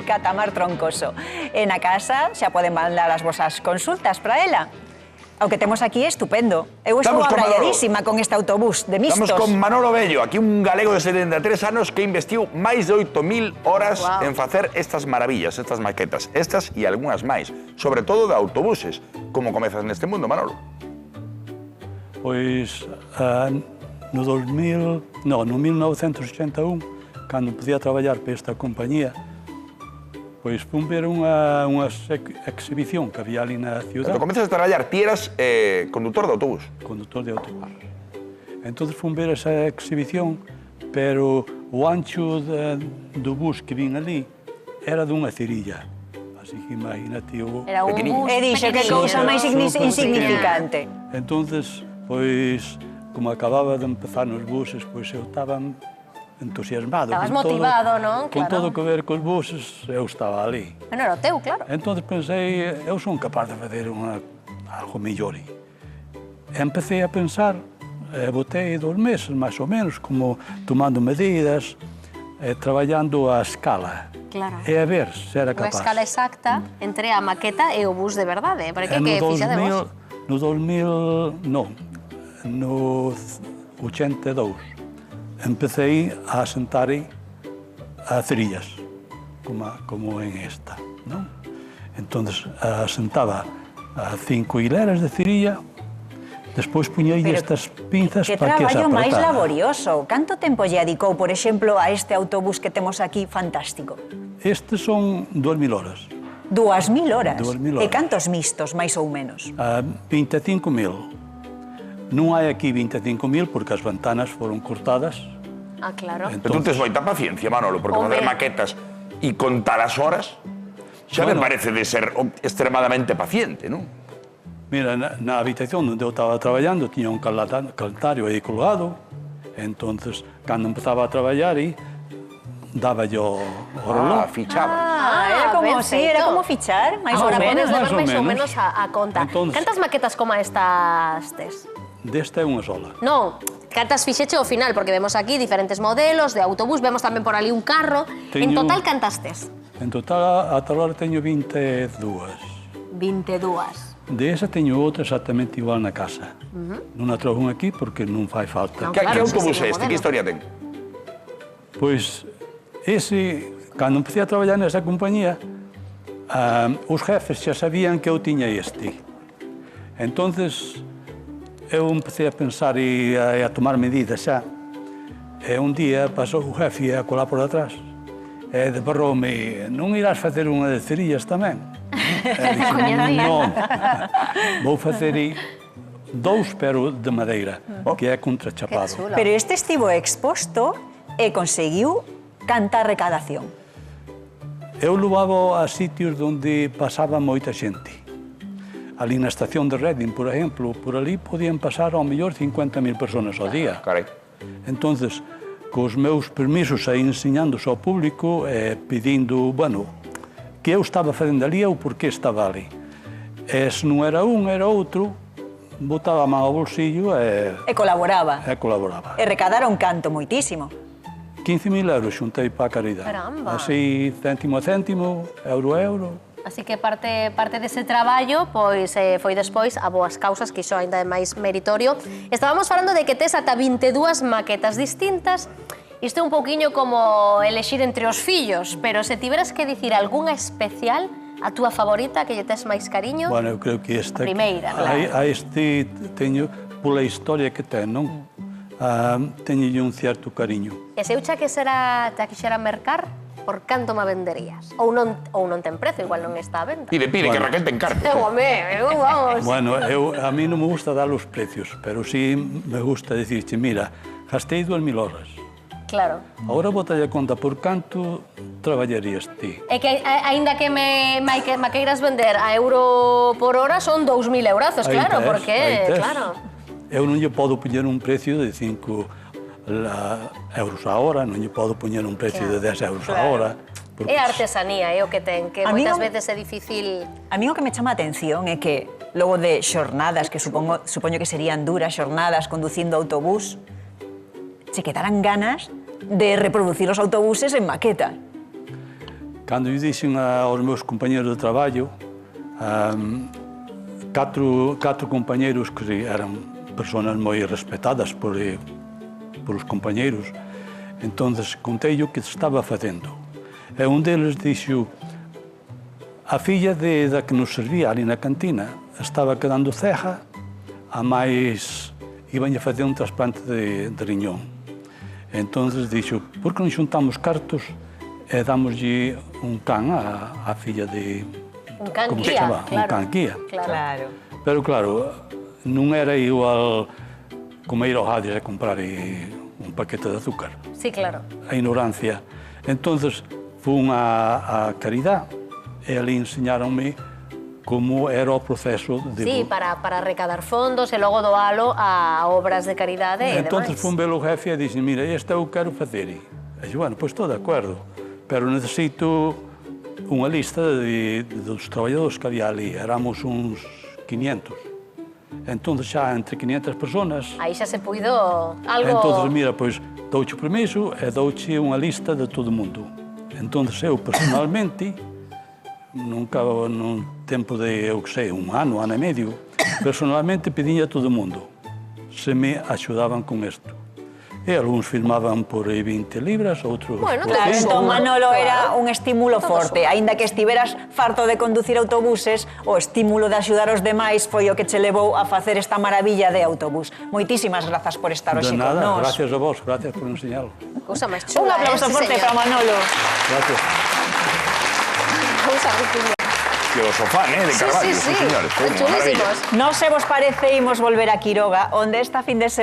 Tamar Troncoso. En a casa xa poden mandar as vosas consultas para ela. O que temos aquí é estupendo. Eu estou abraiadísima con este autobús de mixtos. Estamos con Manolo Bello, aquí un galego de 73 anos que investiu máis de 8.000 horas en facer estas maravillas, estas maquetas, estas e algunhas máis, sobre todo de autobuses. Como comezas neste mundo, Manolo? Pois no 1981, cando podía traballar para esta compañía, pois fun ver unha exhibición que había ali na ciudad. Cando comezas a traballar, ti eras conductor de autobús. Conductor de autobús. Entón fun ver esa exhibición, pero o ancho do bus que vin ali era dunha cerilla. Así que imagínate o... Era un bus pequeniño. E dixo que cousa máis insignificante. Entón, pois, como acababa de empezar nos buses, pois eu estaba entusiasmado. Estabas motivado, non? Con todo o que ver cos buses, eu estaba ali. Bueno, era o teu, claro. Entón pensei, eu son capaz de fazer algo mellor. E empecé a pensar, botei 2 meses, máis ou menos, como tomando medidas, traballando a escala. Claro. E a ver se era capaz. Unha escala exacta entre a maqueta e o bus de verdade. Para que fixade vos? No 2000, non, no 82. Empecé a sentar a cerillas, como en esta, non? Entón, sentaba a 5 hileras de cerilla, despois puñei estas pinzas para que se traballo apretara. máis laborioso. Canto tempo lle dedicou, por exemplo, a este autobús que temos aquí fantástico? Estes son 2.000 horas. 2.000 horas? 2.000 horas. E cantos mixtos, máis ou menos? 25.000. Non hai aquí 25.000 porque as ventanas foron cortadas. Ah, claro. Pero tú tes moita paciencia, Manolo, porque facer maquetas e contar as horas xa me parece de ser extremadamente paciente, non? Mira, na habitación onde eu estaba traballando tiña un calendario aí colgado, entonces, cando empezaba a traballar daba yo o reloj. Era como, sí, era como fichar, máis ou menos. Agora podes levar máis ou menos a conta. Entonces, cantas maquetas como estas tes? Desta é unha sola. Non, cantas fixeche ao final, porque vemos aquí diferentes modelos de autobús, vemos tamén por ali un carro. En total, cantas tes? En total, ata agora teño 22. 22. De esa teño outra exactamente igual na casa. Non a trago aquí porque non fai falta. Que autobús é este? Que historia ten? Pois, ese, cando empecé a traballar nesa compañía, os jefes xa sabían que eu tiña este. Entonces, eu empecé a pensar e a tomar medidas xa. E un día pasou o jefe a colar por atrás. E deparroume, non irás facer unha de cerillas tamén? E dixo, non, vou facer 2, pero de madeira, que é contrachapado. Pero este estivo exposto e conseguiu cantar recadación. Eu levaba a sitios onde pasaba moita xente. Ali na estación de Reading, por exemplo, por ali podían pasar ao mellor 50.000 personas ao día. Carai. Entonces, cos meus permisos aí enseñándose ao público, pedindo, bueno, que eu estaba facendo ali ou por que estaba ali. E se non era un, era outro, botaba a man ao bolsillo e colaboraba. E recadaron canto moitísimo. 15.000 euros xuntei para a caridade. Caramba. Así, céntimo a céntimo, euro a euro. Así que parte dese traballo pois foi despois a boas causas, que iso ainda é máis meritorio. Estábamos falando de que tes ata 22 maquetas distintas. Isto é un pouquiño como elexir entre os fillos, pero se tiveras que dicir algunha especial, a túa favorita, que lle tes máis cariño? Bueno, eu creo que esta... A primeira, claro. A este teño, pola historia que ten, non? Teñolle un certo cariño. E se eu xa quixera mercar, por canto me venderías? Ou non ten prezo, igual non está a venda. Pide, que Raquel te encarte. Vamos. Bueno, a mí non me gusta dar os precios, pero sí me gusta dicirche, mira, gastei 2.000 horas. Claro. Agora botalle a conta por canto traballarías ti. É que, aínda que me queiras vender a euro por hora, son 2.000 eurazos, claro, porque, claro. Eu non lle podo poñer un precio de 5 euros a hora, non lle podo poñer un precio de 10 euros a hora. É a artesanía, é o que ten, que moitas veces é difícil... A mí o que me chama a atención é que logo de xornadas, que supoño que serían duras xornadas conducindo autobús, se quedaran ganas de reproducir os autobuses en maqueta. cando lle dixen aos meus compañeros de traballo, catro compañeros que eran personas moi respetadas por os compañeros, entonces contei o que estaba facendo. E un deles dixo, a filla da que nos servía ali na cantina estaba quedando cega, a máis iban a fazer un trasplante de riñón. Entonces dixo, por que non xuntamos cartos e damoslle un can á filla de... Un can como se guía, chama? claro. Un can guía. Claro. Pero claro, non era igual como ir ao Hades a comprar un paquete de azúcar. Sí, claro. A ignorancia. Entonces, fun a Caridad e ali enseñaronme como era o proceso de... Sí, para recadar fondos e logo doalo a obras de caridade e Entón, demais. fun ver o jefe e dixen, mira, este eu quero facer. E dixen, bueno, pois estou de acordo, pero necesito unha lista dos traballadores que había ali. Éramos uns 500. Entón, xa entre 500 personas... Aí xa se puido algo... Entón, mira, pois, douche o permiso e douche unha lista de todo o mundo. Entón, eu, personalmente, num tempo de, eu que sei, un ano e medio, personalmente pedinha a todo o mundo se me axudaban con isto. E algúns firmaban por 20 libras, outros... Bueno, por Claro, 5. entón Manolo era un estímulo Todo forte. suma. Aínda que estiveras farto de conducir autobuses, o estímulo de axudar os demais foi o que che levou a facer esta maravilla de autobús. Moitísimas grazas por estar De hoxe con nada, nós. gracias a vos, gracias por enseñalo. Cousa máis Un chula, aplauso sí, forte señor. para Manolo. Gracias. Cousa riquiña. Filosofán, de Sí, Carballo, sí, sí. señores. Chulísimos. Non se vos parece, imos volver a Quiroga, onde esta fin de semana